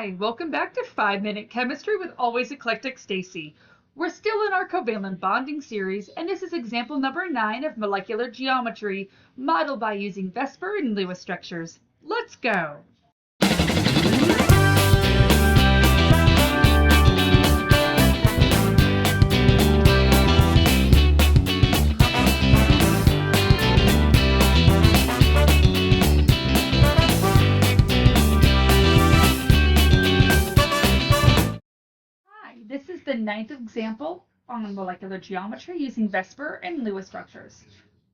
Hi, welcome back to 5-Minute Chemistry with Always Eclectic Stacy. We're still in our covalent bonding series, and this is example number 9 of molecular geometry, modeled by using VSEPR and Lewis structures. Let's go! This is the 9th example on molecular geometry using VSEPR and Lewis structures.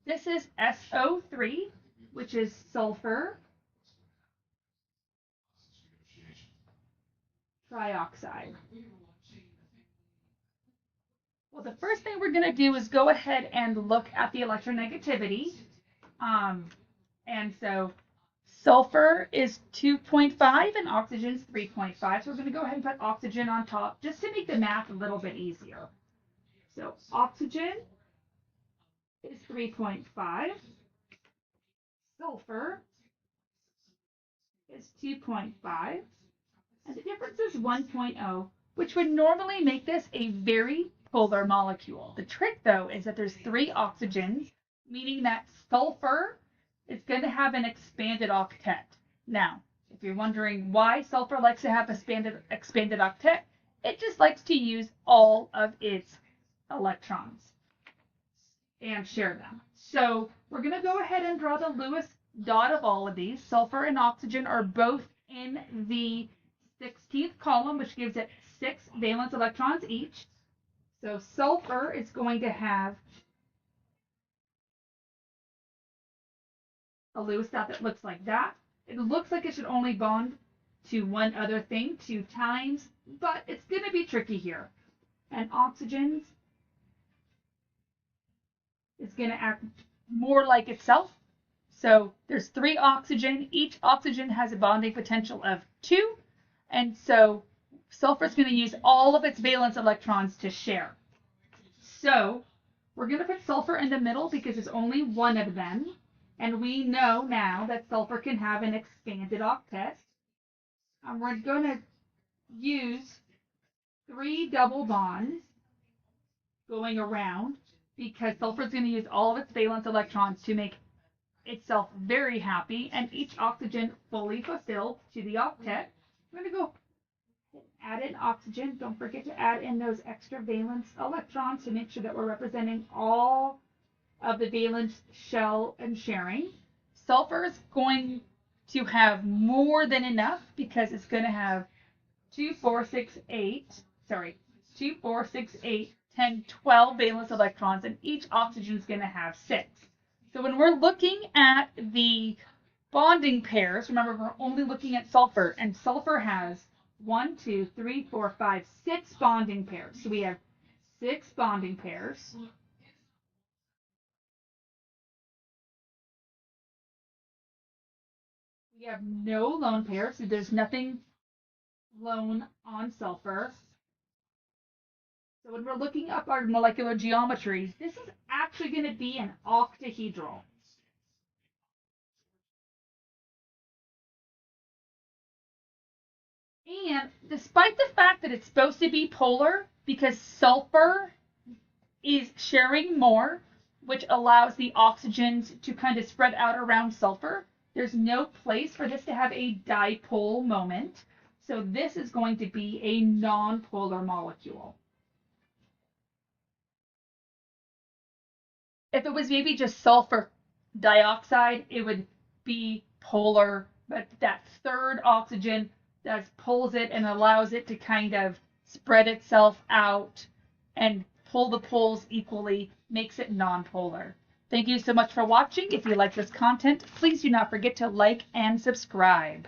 This is SO₃, which is sulfur trioxide. Well, the first thing we're going to do is go ahead and look at the electronegativity. And so sulfur is 2.5 and oxygen is 3.5. So we're going to go ahead and put oxygen on top just to make the math a little bit easier. So oxygen is 3.5. Sulfur is 2.5. And the difference is 1.0, which would normally make this a very polar molecule. The trick, though, is that there's 3 oxygens, meaning that sulfur is going to have an expanded octet. Now, if you're wondering why sulfur likes to have expanded octet, it just likes to use all of its electrons and share them. So we're going to go ahead and draw the Lewis dot of all of these. Sulfur and oxygen are both in the 16th column, which gives it 6 valence electrons each. So sulfur is going to have a Lewis dot that looks like that. It looks like it should only bond to one other thing 2 times, but it's going to be tricky here. And oxygen is going to act more like itself. So there's 3 oxygen. Each oxygen has a bonding potential of 2. And so sulfur is going to use all of its valence electrons to share. So we're going to put sulfur in the middle because there's only one of them. And we know now that sulfur can have an expanded octet. And we're going to use 3 double bonds going around because sulfur is going to use all of its valence electrons to make itself very happy, and each oxygen fully fulfilled to the octet. I'm going to go add in oxygen. Don't forget to add in those extra valence electrons to make sure that we're representing all of the valence shell and sharing. Sulfur is going to have more than enough because it's going to have 2, 4, 6, 8, 10, 12 valence electrons, and each oxygen is going to have 6. So when we're looking at the bonding pairs, remember we're only looking at sulfur, and sulfur has 1, 2, 3, 4, 5, 6 bonding pairs. So we have 6 bonding pairs. We have no lone pairs, so there's nothing lone on sulfur. So when we're looking up our molecular geometry, this is actually going to be an octahedral. And despite the fact that it's supposed to be polar, because sulfur is sharing more, which allows the oxygens to kind of spread out around sulfur, there's no place for this to have a dipole moment. So this is going to be a nonpolar molecule. If it was maybe just sulfur dioxide, it would be polar, but that third oxygen that pulls it and allows it to kind of spread itself out and pull the poles equally makes it nonpolar. Thank you so much for watching. If you like this content, please do not forget to like and subscribe.